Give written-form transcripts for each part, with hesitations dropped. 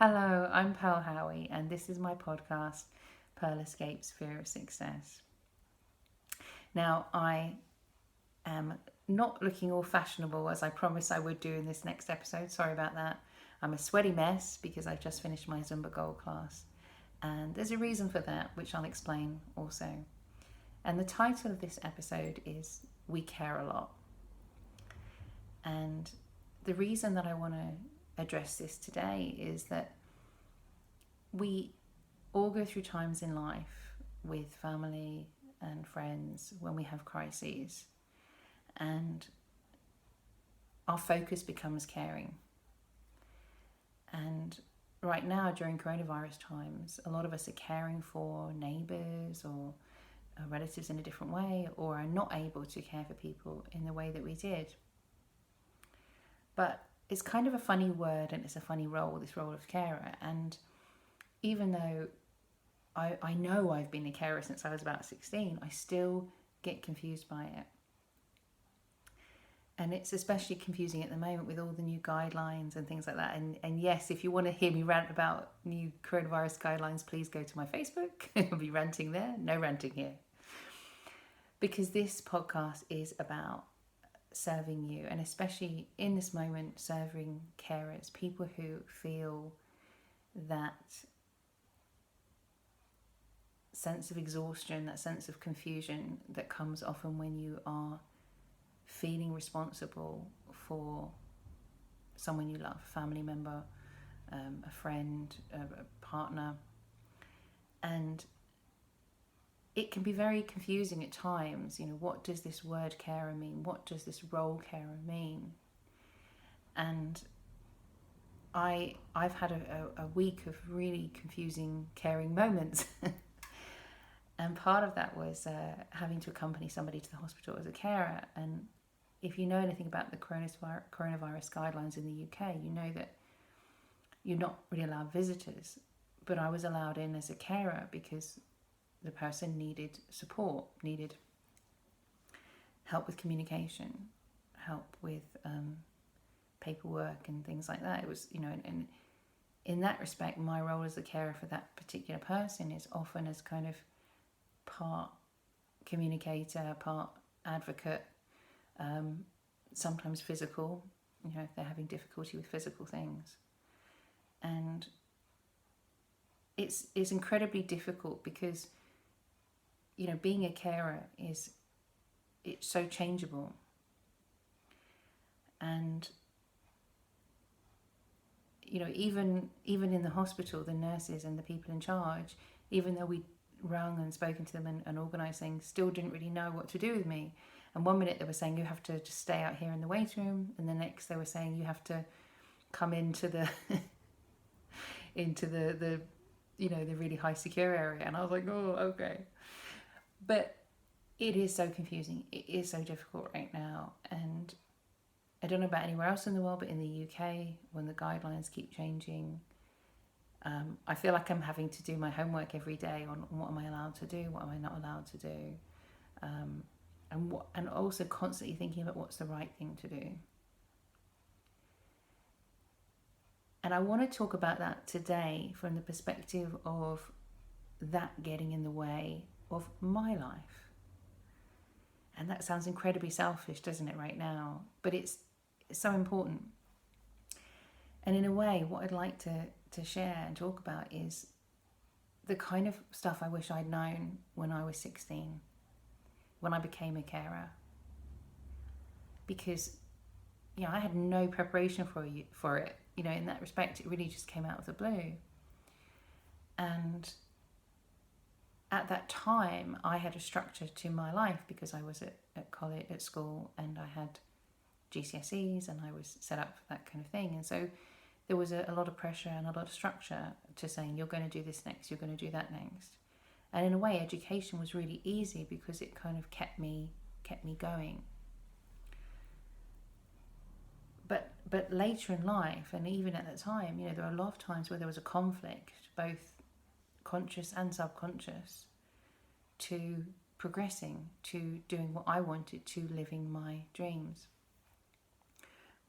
Hello, I'm Pearl Howie, and this is my podcast, Pearl Escapes Fear of Success. Now, I am not looking all fashionable as I promised I would do in this next episode. Sorry about that. I'm a sweaty mess because I've just finished my Zumba Gold class, and there's a reason for that, which I'll explain also. And the title of this episode is We Care a Lot. And the reason that I want to address this today is that we all go through times in life with family and friends when we have crises, and our focus becomes caring. And right now, during coronavirus times, a lot of us are caring for neighbours or relatives in a different way, or are not able to care for people in the way that we did. But it's kind of a funny word, and it's a funny role, this role of carer. And even though I know I've been a carer since I was about 16, I still get confused by it. And it's especially confusing at the moment with all the new guidelines and things like that. And yes, if you want to hear me rant about new coronavirus guidelines, please go to my Facebook. I'll be ranting there. No ranting here. Because this podcast is about serving you, and especially in this moment, serving carers, people who feel that sense of exhaustion, that sense of confusion that comes often when you are feeling responsible for someone you love, a family member, a friend, a partner. And it can be very confusing at times. What does this word carer mean? What does this role carer mean? And I've had a week of really confusing caring moments. And part of that was having to accompany somebody to the hospital as a carer. And if you know anything about the coronavirus guidelines in the UK, you know that you're not really allowed visitors. But I was allowed in as a carer because the person needed support, needed help with communication, help with paperwork and things like that. It was, and in that respect, my role as a carer for that particular person is often as kind of part communicator, part advocate, sometimes physical, if they're having difficulty with physical things. And it's incredibly difficult because, being a carer it's so changeable. And, even in the hospital, the nurses and the people in charge, even though we rung and spoken to them and organised things, still didn't really know what to do with me. And one minute they were saying you have to just stay out here in the waiting room, and the next they were saying you have to come into the the really high secure area. And I was like, oh, okay. But it is so confusing. It is so difficult right now. And I don't know about anywhere else in the world, but in the UK, when the guidelines keep changing, I feel like I'm having to do my homework every day on what am I allowed to do, what am I not allowed to do, and also constantly thinking about what's the right thing to do. And I want to talk about that today from the perspective of that getting in the way of my life. And that sounds incredibly selfish, doesn't it, right now? But it's so important. And in a way, what I'd like to share and talk about is the kind of stuff I wish I'd known when I was 16, when I became a carer. Because, I had no preparation for it. In that respect, it really just came out of the blue. And at that time, I had a structure to my life because I was at college, at school, and I had GCSEs, and I was set up for that kind of thing. And so there was a lot of pressure and a lot of structure to saying, you're going to do this next, you're going to do that next. And in a way, education was really easy because it kind of kept me going. But later in life, and even at that time, there were a lot of times where there was a conflict, both conscious and subconscious, to progressing, to doing what I wanted, to living my dreams.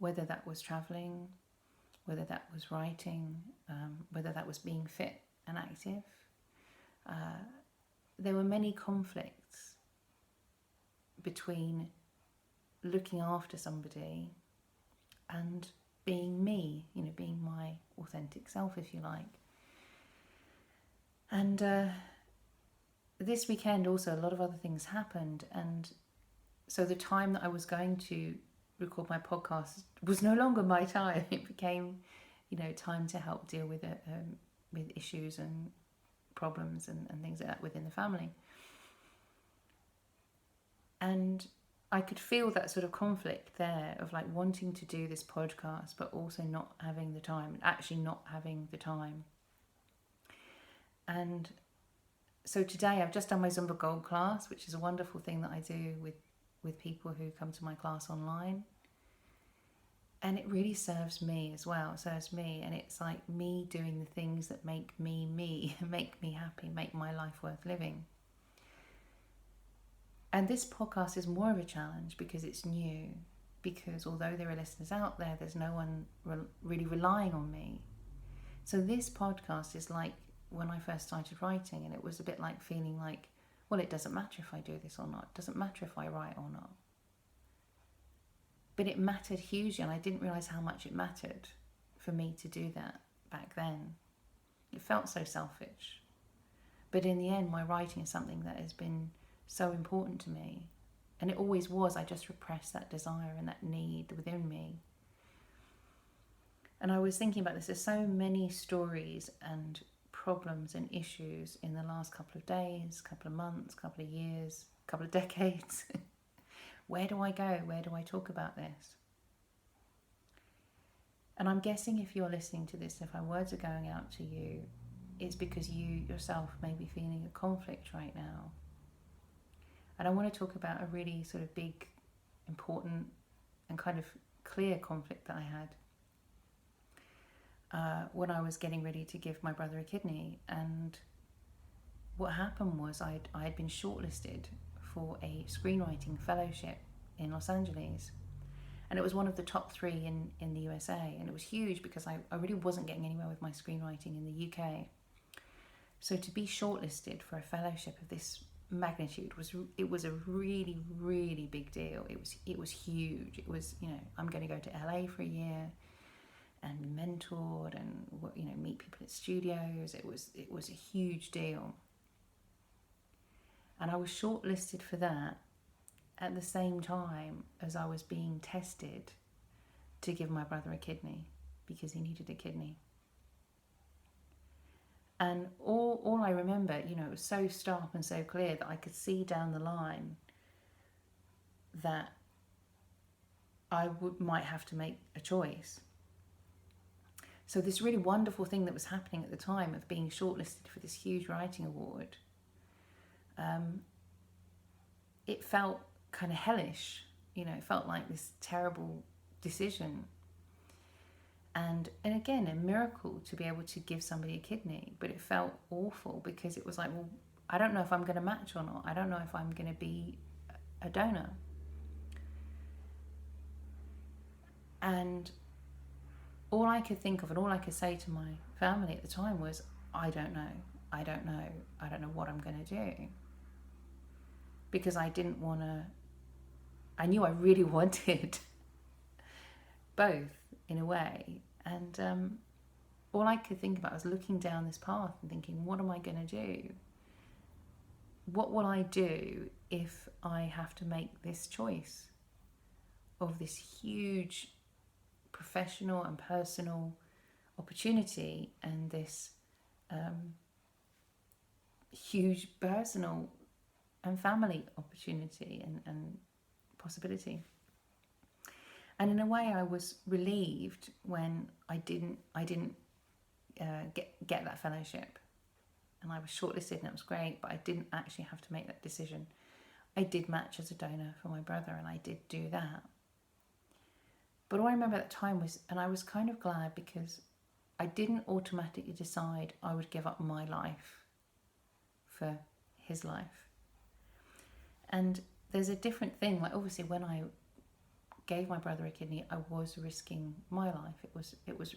Whether that was travelling, whether that was writing, whether that was being fit and active. There were many conflicts between looking after somebody and being me, being my authentic self, if you like. And this weekend also a lot of other things happened, and so the time that I was going to record my podcast was no longer my time. It became, time to help deal with issues and problems and things like that within the family. And I could feel that sort of conflict there of like wanting to do this podcast, but also not having the time, And so today I've just done my Zumba Gold class, which is a wonderful thing that I do with people who come to my class online. And it really serves me as well, and it's like me doing the things that make me, make me happy, make my life worth living. And this podcast is more of a challenge because it's new, because although there are listeners out there, there's no one really relying on me. So this podcast is like when I first started writing, and it was a bit like feeling like, well, it doesn't matter if I do this or not. It doesn't matter if I write or not. But it mattered hugely, and I didn't realise how much it mattered for me to do that back then. It felt so selfish. But in the end, my writing is something that has been so important to me. And it always was. I just repressed that desire and that need within me. And I was thinking about this. There's so many stories and problems and issues in the last couple of days, couple of months, couple of years, couple of decades. Where do I go? Where do I talk about this? And I'm guessing if you're listening to this, if my words are going out to you, it's because you yourself may be feeling a conflict right now. And I want to talk about a really sort of big, important and kind of clear conflict that I had when I was getting ready to give my brother a kidney. And what happened was I had been shortlisted for a screenwriting fellowship in Los Angeles, and it was one of the top 3 in the USA, and it was huge because I really wasn't getting anywhere with my screenwriting in the UK. So to be shortlisted for a fellowship of this magnitude was a really, really big deal. It was huge. It was, I'm going to go to LA for a year and be mentored and meet people at studios. It was a huge deal. And I was shortlisted for that at the same time as I was being tested to give my brother a kidney because he needed a kidney. And all I remember, it was so stark and so clear that I could see down the line that I might have to make a choice. So this really wonderful thing that was happening at the time of being shortlisted for this huge writing award, it felt kind of hellish, it felt like this terrible decision. And again, a miracle to be able to give somebody a kidney, but it felt awful because it was like, well, I don't know if I'm going to match or not. I don't know if I'm going to be a donor. And all I could think of and all I could say to my family at the time was, I don't know what I'm going to do. Because I knew I really wanted both in a way. And all I could think about was looking down this path and thinking, what am I going to do? What will I do if I have to make this choice of this huge professional and personal opportunity and this huge personal and family opportunity and possibility? And in a way, I was relieved when I didn't get that fellowship, and I was shortlisted, and it was great. But I didn't actually have to make that decision. I did match as a donor for my brother, and I did do that. But all I remember at that time was, and I was kind of glad because I didn't automatically decide I would give up my life for his life. And there's a different thing. Like obviously, when I gave my brother a kidney, I was risking my life. It was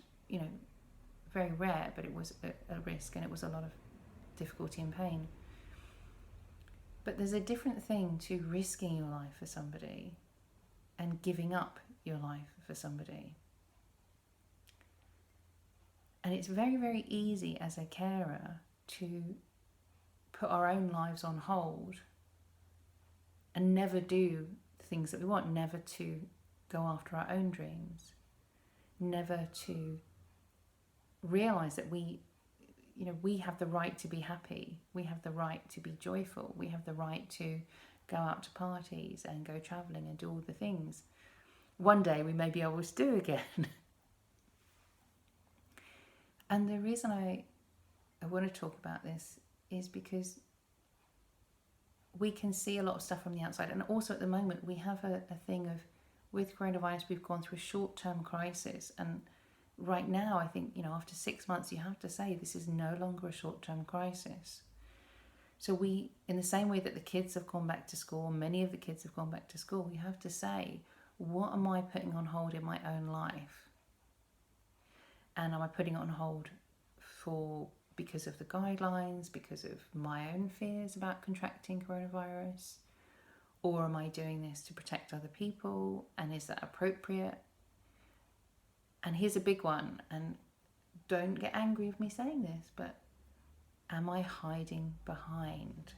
very rare, but it was a risk, and it was a lot of difficulty and pain. But there's a different thing to risking your life for somebody and giving up your life for somebody. And it's very, very easy as a carer to put our own lives on hold and never do the things that we want, never to go after our own dreams, never to realize that we have the right to be happy, we have the right to be joyful, we have the right to go out to parties and go traveling and do all the things one day we may be able to do again. And the reason I want to talk about this is because we can see a lot of stuff from the outside. And also at the moment, we have a thing of, with coronavirus, we've gone through a short-term crisis. And right now, I think, after 6 months, you have to say this is no longer a short-term crisis. So we, in the same way that the kids have gone back to school, many of the kids have gone back to school, we have to say, what am I putting on hold in my own life? And am I putting it on hold because of the guidelines, because of my own fears about contracting coronavirus? Or am I doing this to protect other people? And is that appropriate? And here's a big one, and don't get angry with me saying this, but am I hiding behind?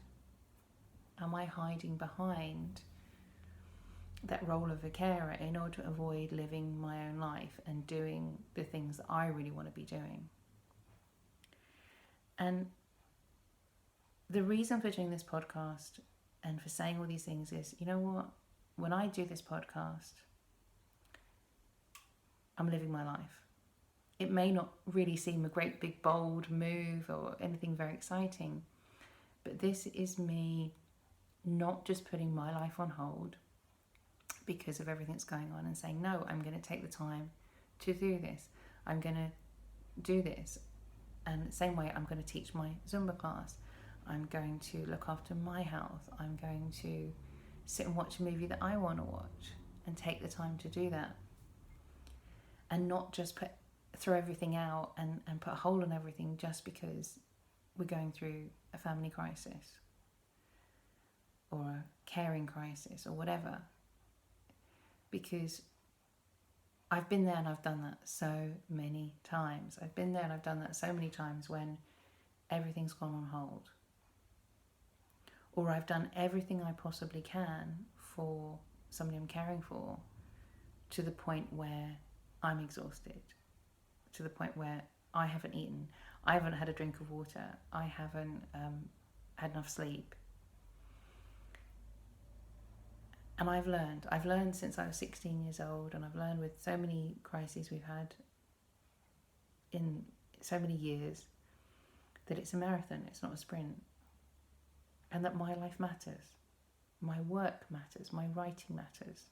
Am I hiding behind that role of a carer in order to avoid living my own life and doing the things that I really want to be doing? And the reason for doing this podcast and for saying all these things is, you know what? When I do this podcast, I'm living my life. It may not really seem a great big bold move or anything very exciting, but this is me not just putting my life on hold because of everything that's going on and saying, no, I'm going to take the time to do this. I'm going to do this. And the same way, I'm going to teach my Zumba class. I'm going to look after my health. I'm going to sit and watch a movie that I want to watch and take the time to do that. And not just throw everything out and put a hold on everything just because we're going through a family crisis or a caring crisis or whatever. Because I've been there and I've done that so many times. I've been there and I've done that so many times when everything's gone on hold. Or I've done everything I possibly can for somebody I'm caring for to the point where I'm exhausted, to the point where I haven't eaten, I haven't had a drink of water, I haven't had enough sleep. And I've learned since I was 16 years old, and I've learned with so many crises we've had in so many years, that it's a marathon, it's not a sprint. And that my life matters, my work matters, my writing matters,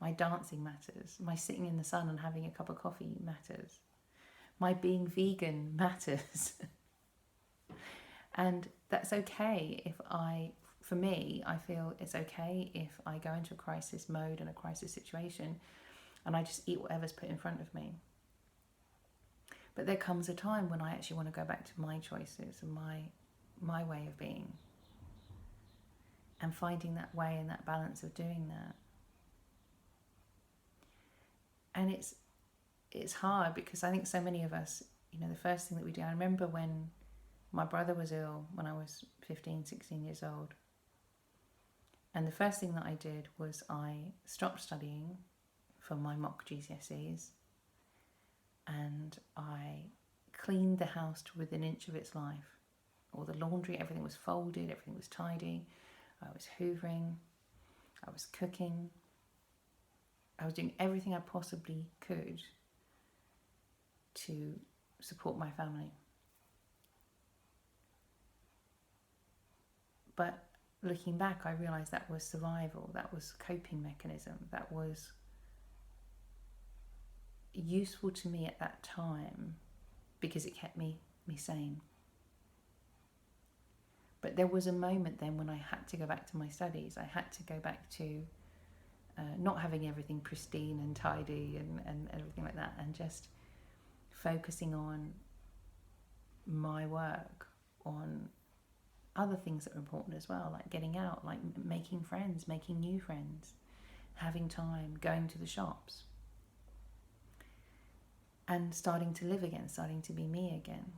my dancing matters, my sitting in the sun and having a cup of coffee matters, my being vegan matters. And that's okay for me, I feel it's okay if I go into a crisis mode and a crisis situation and I just eat whatever's put in front of me. But there comes a time when I actually want to go back to my choices and my way of being, and finding that way and that balance of doing that. And it's hard because I think so many of us, the first thing that we do, I remember when my brother was ill when I was 15, 16 years old. And the first thing that I did was I stopped studying for my mock GCSEs, and I cleaned the house to within an inch of its life. All the laundry, everything was folded, everything was tidy. I was hoovering, I was cooking, I was doing everything I possibly could to support my family. But looking back, I realised that was survival, that was coping mechanism, that was useful to me at that time because it kept me sane. But there was a moment then when I had to go back to my studies. I had to go back to not having everything pristine and tidy and everything like that, and just focusing on my work, on other things that are important as well, like getting out, like making friends, making new friends, having time, going to the shops, and starting to live again, starting to be me again.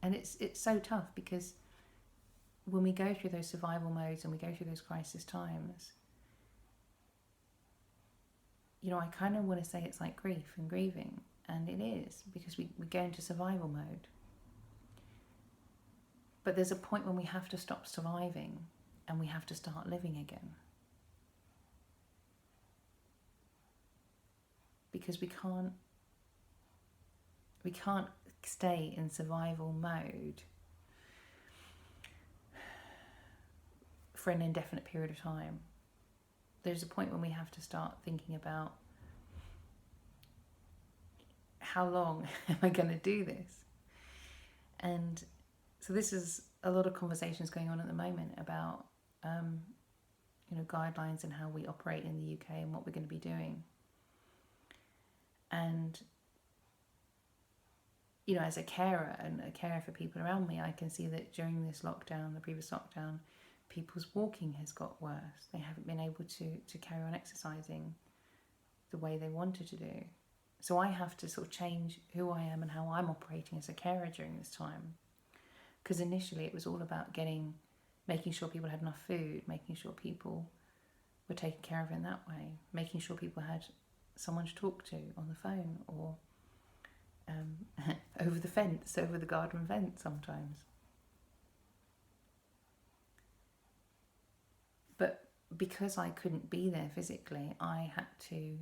And it's so tough, because when we go through those survival modes and we go through those crisis times, you know, I kind of want to say it's like grief and grieving, and it is, because we go into survival mode. But there's a point when we have to stop surviving and we have to start living again. Because we can't stay in survival mode for an indefinite period of time. There's a point when we have to start thinking about, how long am I going to do this? And so this is a lot of conversations going on at the moment about guidelines and how we operate in the UK and what we're going to be doing. And as a carer and a carer for people around me, I can see that during this lockdown, the previous lockdown, people's walking has got worse. They haven't been able to carry on exercising the way they wanted to do. So I have to sort of change who I am and how I'm operating as a carer during this time. Because initially it was all about making sure people had enough food, making sure people were taken care of in that way, making sure people had someone to talk to on the phone, or over the garden fence sometimes. But because I couldn't be there physically, I had to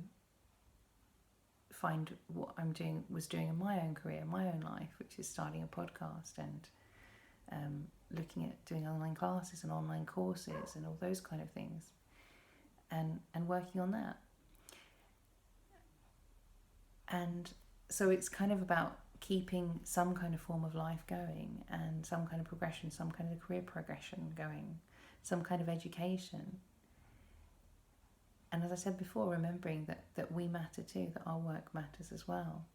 find what was doing in my own career, my own life, which is starting a podcast and looking at doing online classes and online courses and all those kind of things, and working on that. And so it's kind of about keeping some kind of form of life going, and some kind of progression, some kind of career progression going, some kind of education. And as I said before, remembering that we matter too, that our work matters as well.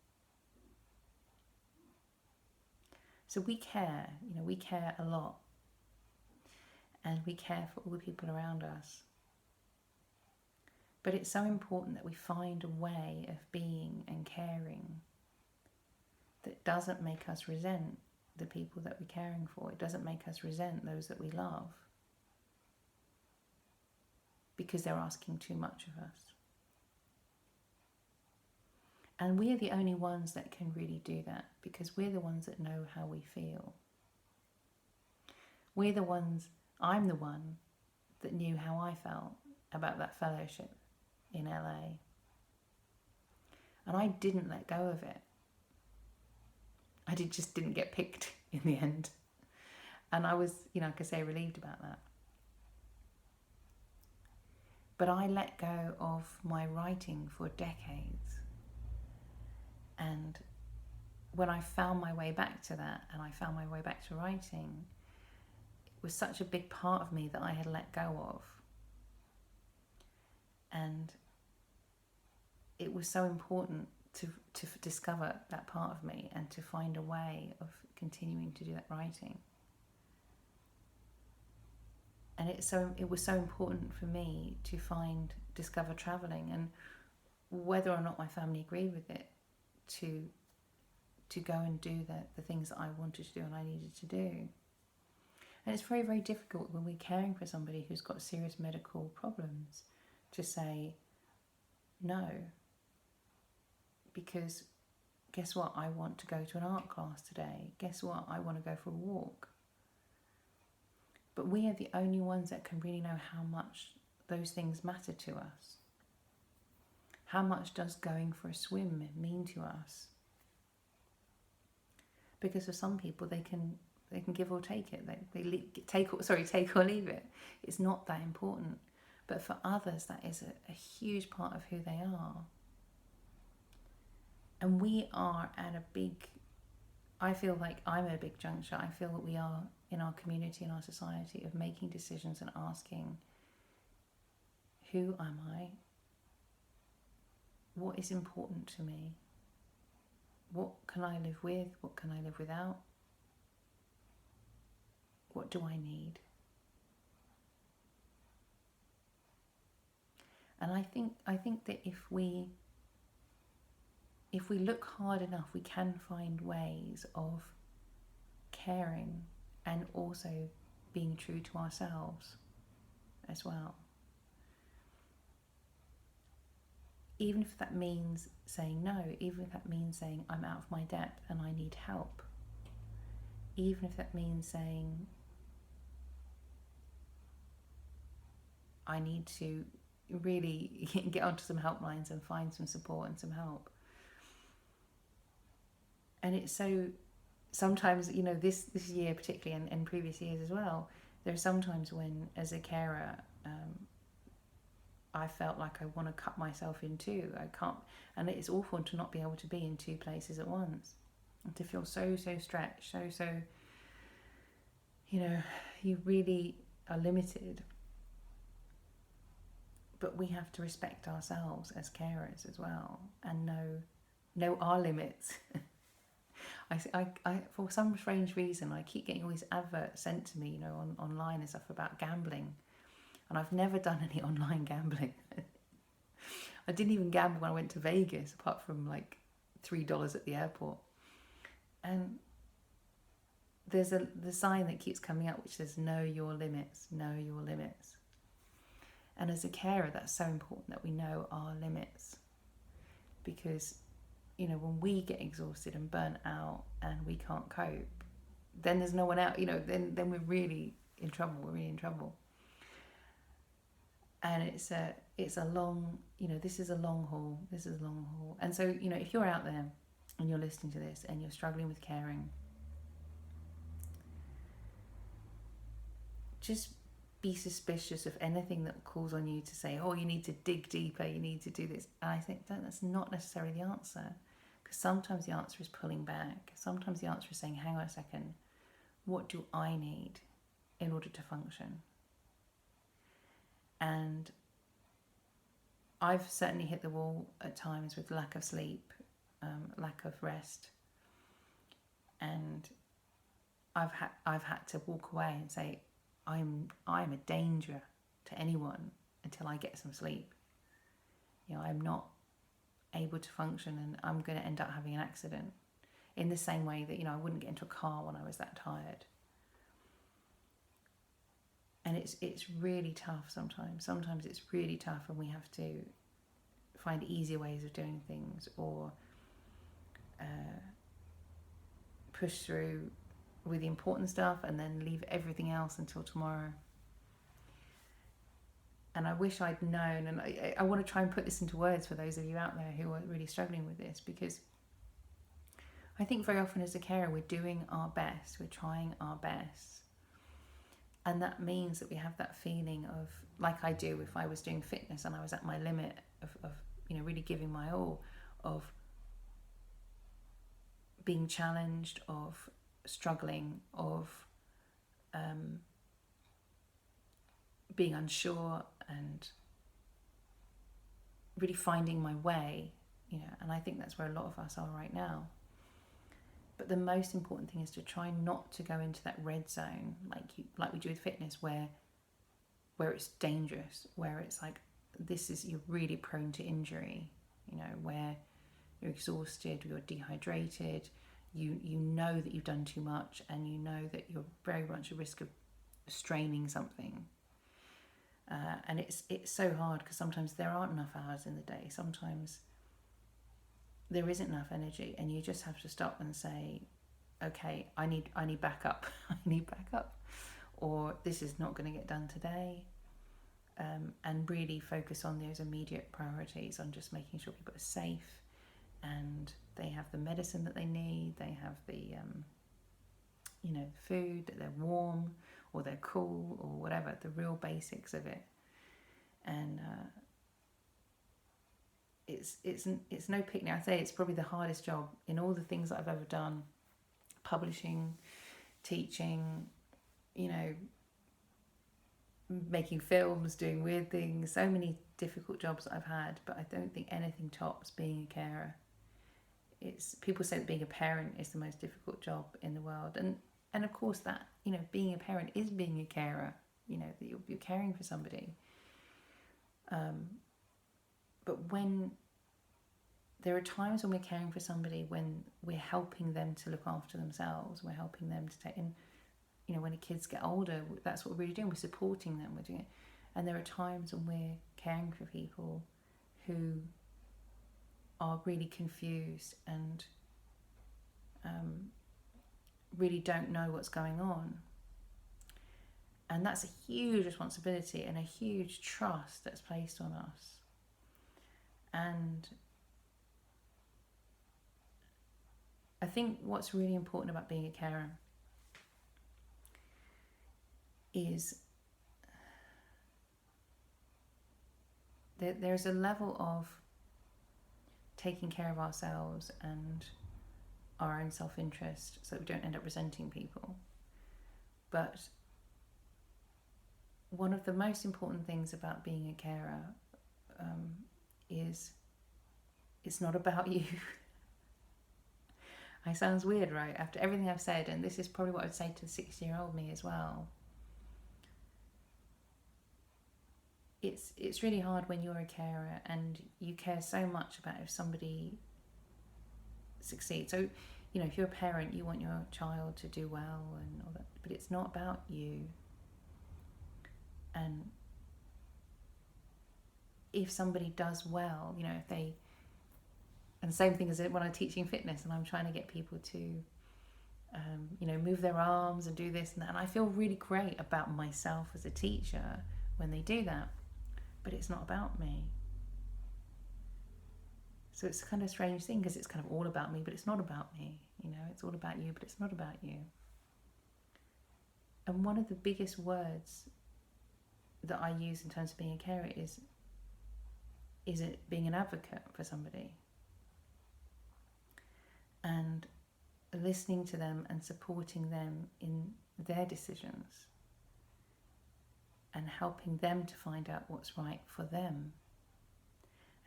So we care, we care a lot. And we care for all the people around us. But it's so important that we find a way of being and caring that doesn't make us resent the people that we're caring for. It doesn't make us resent those that we love, because they're asking too much of us. And we are the only ones that can really do that, because we're the ones that know how we feel. I'm the one that knew how I felt about that fellowship in LA. And I didn't let go of it. I just didn't get picked in the end. And I was, like I say, relieved about that. But I let go of my writing for decades. And when I found my way back to that, and I found my way back to writing, it was such a big part of me that I had let go of. And it was so important to discover that part of me and to find a way of continuing to do that writing. And it was so important for me to discover travelling, and whether or not my family agreed with it, to go and do the things that I wanted to do and I needed to do. And it's very, very difficult when we're caring for somebody who's got serious medical problems to say no. Because guess what? I want to go to an art class today. Guess what? I want to go for a walk. But we are the only ones that can really know how much those things matter to us. How much does going for a swim mean to us? Because for some people, they can give or take it. They take or leave it. It's not that important. But for others, that is a huge part of who they are. And we are at I feel like I'm at a big juncture. I feel that we are in our community, in our society, of making decisions and asking, who am I? what is important to me? What can I live with? What can I live without? What do I need? And I think that if we look hard enough, we can find ways of caring and also being true to ourselves as well. Even if that means saying no, even if that means saying I'm out of my depth and I need help, even if that means saying I need to really get onto some helplines and find some support and some help. And it's so, sometimes, this year particularly, and previous years as well, there are sometimes when, as a carer, I felt like I want to cut myself in two. I can't, and it's awful to not be able to be in two places at once, and to feel so stretched, so you really are limited. But we have to respect ourselves as carers as well, and know our limits. I for some strange reason, I keep getting all these adverts sent to me, online and stuff about gambling, and I've never done any online gambling. I didn't even gamble when I went to Vegas, apart from like $3 at the airport. And there's the sign that keeps coming up which says know your limits, know your limits. And as a carer, that's so important that we know our limits, because when we get exhausted and burnt out and we can't cope, then there's no one out. Then we're really in trouble. We're really in trouble. And it's a long, this is a long haul. This is a long haul. And so, if you're out there and you're listening to this and you're struggling with caring, just be suspicious of anything that calls on you to say, oh, you need to dig deeper, you need to do this. And I think that's not necessarily the answer, because sometimes the answer is pulling back. Sometimes the answer is saying, hang on a second, what do I need in order to function? And I've certainly hit the wall at times with lack of sleep, lack of rest, and I've had to walk away and say, I'm a danger to anyone until I get some sleep. I'm not able to function, and I'm going to end up having an accident. In the same way that I wouldn't get into a car when I was that tired. And it's really tough sometimes. Sometimes it's really tough, and we have to find easier ways of doing things, or push through with the important stuff and then leave everything else until tomorrow. And I wish I'd known, and I want to try and put this into words for those of you out there who are really struggling with this, because I think very often as a carer we're doing our best, we're trying our best, and that means that we have that feeling of, like I do if I was doing fitness and I was at my limit of really giving my all, of being challenged, of struggling, of being unsure, and really finding my way, and I think that's where a lot of us are right now. But the most important thing is to try not to go into that red zone, like we do with fitness, where it's dangerous, where it's like you're really prone to injury, where you're exhausted, you're dehydrated, you know that you've done too much, and you know that you're very much at risk of straining something. And it's so hard, because sometimes there aren't enough hours in the day. Sometimes there isn't enough energy, and you just have to stop and say, okay, I need backup. I need backup, or this is not going to get done today. And really focus on those immediate priorities, on just making sure people are safe and they have the medicine that they need, they have the food, that they're warm or they're cool or whatever, the real basics of it. And it's no picnic. I say it's probably the hardest job in all the things that I've ever done: publishing, teaching, making films, doing weird things, so many difficult jobs that I've had, but I don't think anything tops being a carer. It's people say that being a parent is the most difficult job in the world, and of course that, you know, being a parent is being a carer. You know, that you're caring for somebody. But when there are times when we're caring for somebody, when we're helping them to look after themselves, we're helping them to take in, you know, when the kids get older, that's what we're really doing. We're supporting them. We're doing it. And there are times when we're caring for people who are really confused and really don't know what's going on. And that's a huge responsibility and a huge trust that's placed on us. And I think what's really important about being a carer is that there's a level of taking care of ourselves and our own self-interest so that we don't end up resenting people. But one of the most important things about being a carer is it's not about you. It sounds weird, right? After everything I've said, and this is probably what I would say to the 60-year-old me as well. It's really hard when you're a carer and you care so much about if somebody succeeds. So, you know, if you're a parent, you want your child to do well and all that, but it's not about you. And if somebody does well, you know, if they, and the same thing as when I'm teaching fitness and I'm trying to get people to, you know, move their arms and do this and that, and I feel really great about myself as a teacher when they do that, but it's not about me. So it's kind of a strange thing because it's kind of all about me, but it's not about me. You know, it's all about you, but it's not about you. And one of the biggest words that I use in terms of being a carer is it being an advocate for somebody and listening to them and supporting them in their decisions and helping them to find out what's right for them.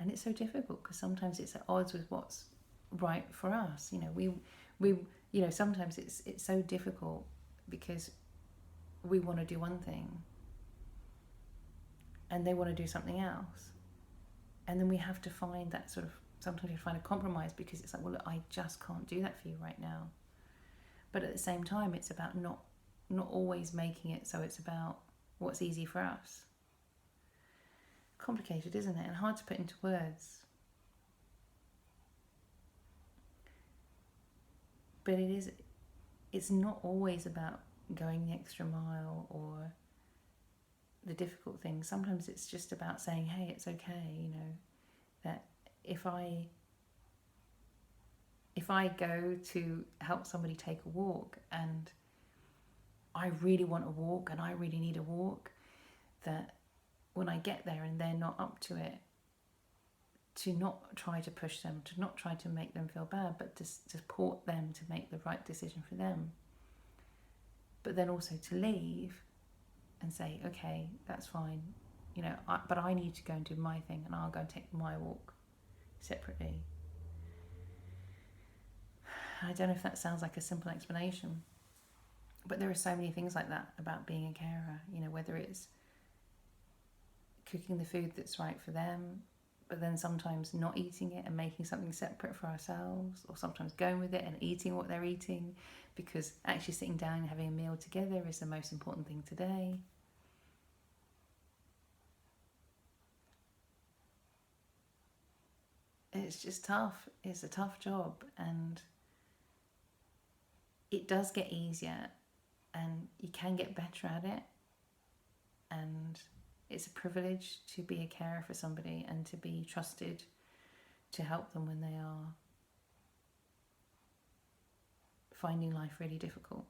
And it's so difficult because sometimes it's at odds with what's right for us. You know, we you know, sometimes it's so difficult because we want to do one thing and they want to do something else. And then we have to find that sort of, sometimes you find a compromise because it's like, well, look, I just can't do that for you right now. But at the same time, it's about not always making it so it's about what's easy for us. Complicated, isn't it? And hard to put into words. But it's not always about going the extra mile or the difficult things. Sometimes it's just about saying, hey, it's okay, you know, that if I go to help somebody take a walk and I really want a walk and I really need a walk, that when I get there and they're not up to it, to not try to push them, to not try to make them feel bad, but to support them to make the right decision for them. But then also to leave and say, okay, that's fine, you know, but I need to go and do my thing and I'll go and take my walk separately. I don't know if that sounds like a simple explanation, but there are so many things like that about being a carer, you know, whether it's cooking the food that's right for them, but then sometimes not eating it and making something separate for ourselves, or sometimes going with it and eating what they're eating because actually sitting down and having a meal together is the most important thing today. It's just tough. It's a tough job and it does get easier and you can get better at it, and it's a privilege to be a carer for somebody and to be trusted to help them when they are finding life really difficult.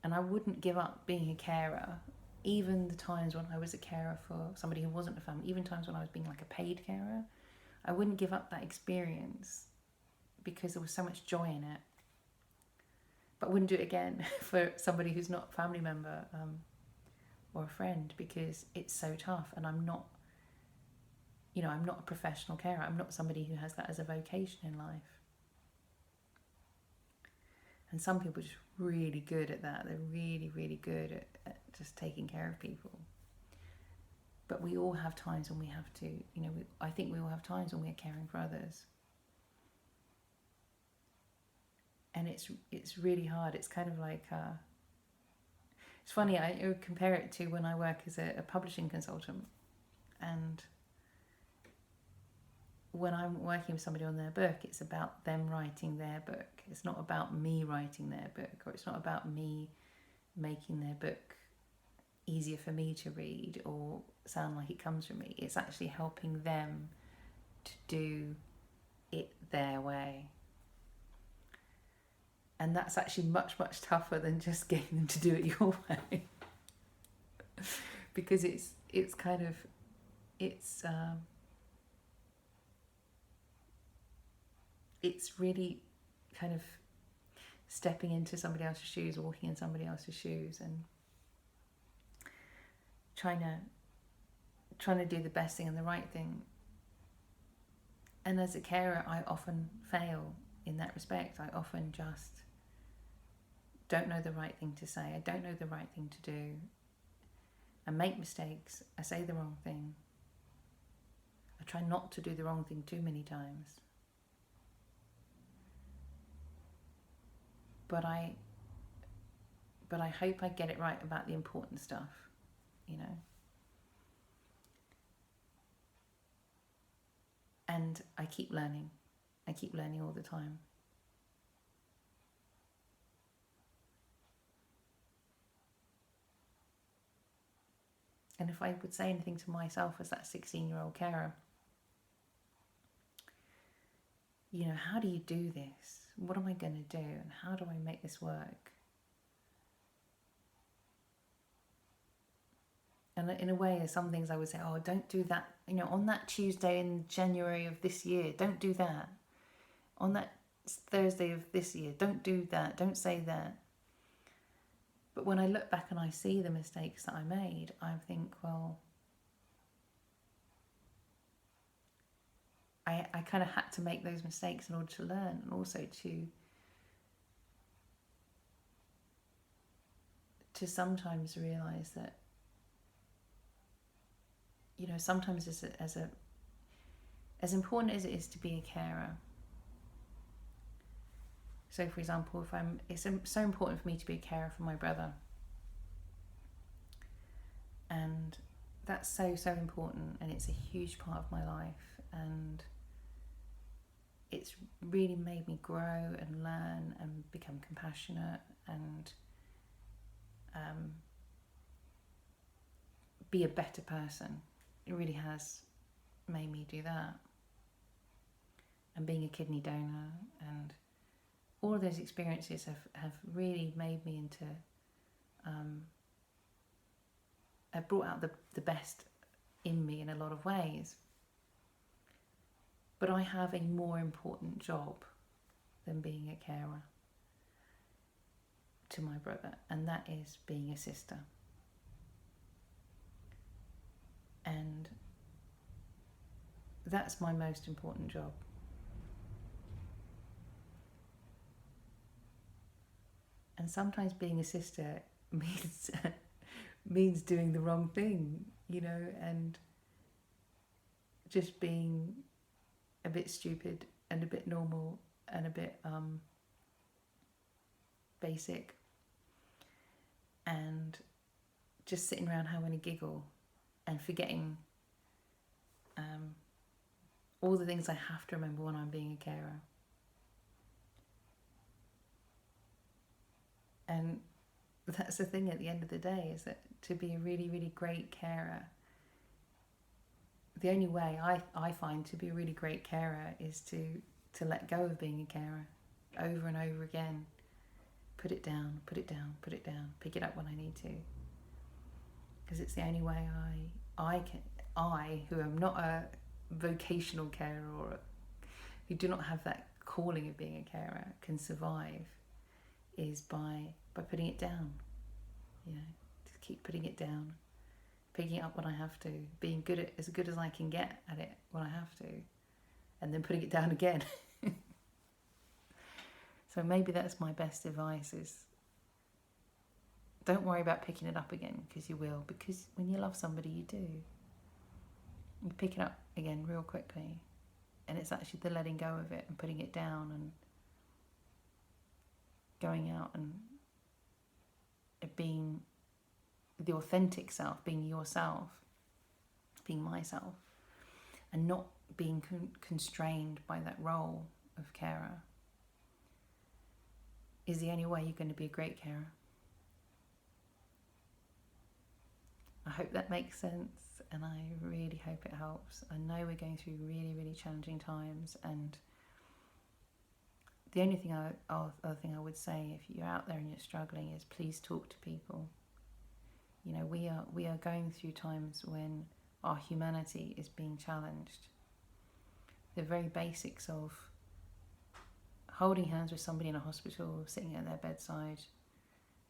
And I wouldn't give up being a carer, even the times when I was a carer for somebody who wasn't a family, even times when I was being like a paid carer. I wouldn't give up that experience because there was so much joy in it. but wouldn't do it again for somebody who's not a family member or a friend, because it's so tough. And I'm not a professional carer. I'm not somebody who has that as a vocation in life. And some people are just really good at that. They're really, really good at just taking care of people. But we all have times when we have to, I think we all have times when we're caring for others. And it's really hard. It's kind of like, it's funny, I would compare it to when I work as a publishing consultant. And when I'm working with somebody on their book, it's about them writing their book. It's not about me writing their book, or it's not about me making their book easier for me to read or sound like it comes from me. It's actually helping them to do it their way. And that's actually much, much tougher than just getting them to do it your way. Because it's really kind of stepping into somebody else's shoes, walking in somebody else's shoes, and trying to do the best thing and the right thing. And as a carer, I often fail in that respect. I often just don't know the right thing to say. I don't know the right thing to do. I make mistakes. I say the wrong thing. I try not to do the wrong thing too many times. But I hope I get it right about the important stuff, And I keep learning. I keep learning all the time. And if I would say anything to myself as that 16-year-old carer, how do you do this? What am I going to do? And how do I make this work? And in a way, there's some things I would say, oh, don't do that. On that Tuesday in January of this year, don't do that. On that Thursday of this year, don't do that. Don't say that. But when I look back and I see the mistakes that I made, I think, well, I kind of had to make those mistakes in order to learn, and also to sometimes realise that, sometimes as important as it is to be a carer. So, for example, it's so important for me to be a carer for my brother, and that's so important, and it's a huge part of my life, and it's really made me grow and learn and become compassionate and be a better person. It really has made me do that. And being a kidney donor and all of those experiences have really made me into, have brought out the best in me in a lot of ways. But I have a more important job than being a carer to my brother, and that is being a sister. And that's my most important job. And sometimes being a sister means doing the wrong thing, and just being a bit stupid and a bit normal and a bit basic, and just sitting around having a giggle and forgetting all the things I have to remember when I'm being a carer. And that's the thing at the end of the day, is that to be a really, really great carer, the only way I find to be a really great carer is to let go of being a carer over and over again. Put it down, put it down, put it down, pick it up when I need to. Because it's the only way I, who am not a vocational carer or who do not have that calling of being a carer, can survive is by putting it down. Just keep putting it down, picking it up when I have to, being as good as I can get at it when I have to, and then putting it down again. So maybe that's my best advice, is don't worry about picking it up again, because you will. Because when you love somebody, you do. You pick it up again real quickly. And it's actually the letting go of it and putting it down and going out and being the authentic self, being yourself, being myself, and not being constrained by that role of carer, is the only way you're going to be a great carer. I hope that makes sense, and I really hope it helps. I know we're going through really, really challenging times, and the only thing other thing I would say, if you're out there and you're struggling, is please talk to people. We are going through times when our humanity is being challenged. The very basics of holding hands with somebody in a hospital, sitting at their bedside,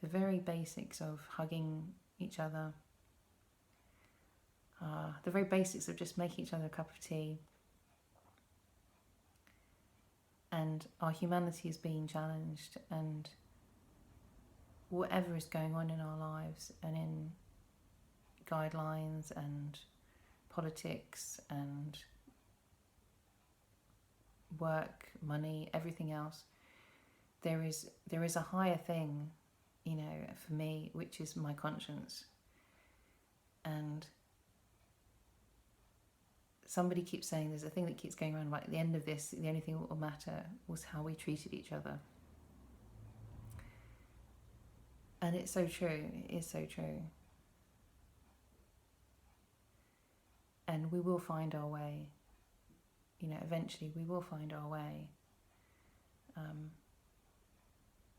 the very basics of hugging each other, the very basics of just making each other a cup of tea. And our humanity is being challenged, and whatever is going on in our lives and in guidelines and politics and work, money, everything else, there is a higher thing, for me, which is my conscience. And somebody keeps saying, there's a thing that keeps going around, like, at the end of this, the only thing that will matter was how we treated each other. And it's so true. It is so true. And we will find our way. Eventually we will find our way.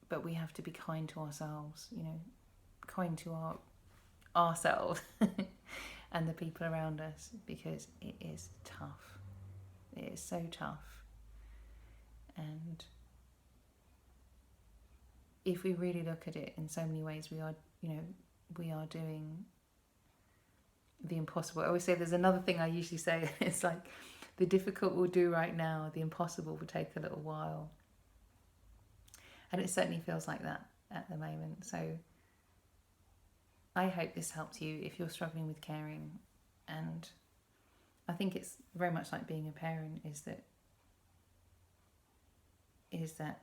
But we have to be kind to ourselves, kind to ourselves and the people around us, because it is tough. It is so tough. And if we really look at it in so many ways, we are doing the impossible. I always say, there's another thing I usually say, it's like, the difficult we'll do right now, the impossible will take a little while. And it certainly feels like that at the moment. So I hope this helps you if you're struggling with caring. And I think it's very much like being a parent, is that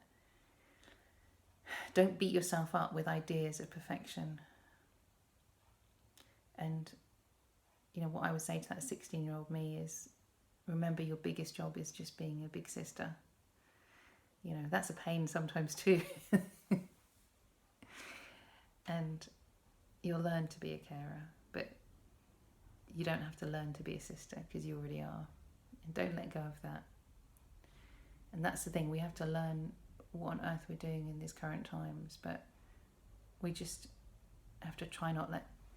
don't beat yourself up with ideas of perfection. And what I would say to that 16-year-old me is, remember, your biggest job is just being a big sister. That's a pain sometimes too. And you'll learn to be a carer, but you don't have to learn to be a sister, because you already are. And don't let go of that. And that's the thing, we have to learn what on earth we're doing in these current times, but we just have to try not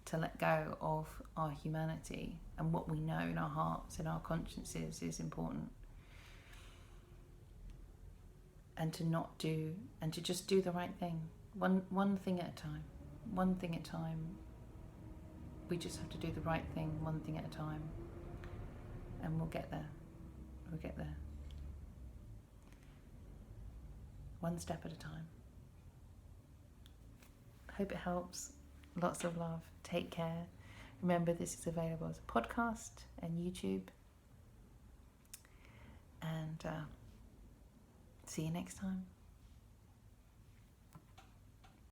to let go of our humanity, and what we know in our hearts and our consciences is important. And to just do the right thing, one thing at a time. One thing at a time. We just have to do the right thing, one thing at a time, and we'll get there. We'll get there. One step at a time. Hope it helps. Lots of love. Take care. Remember, this is available as a podcast and YouTube. And see you next time.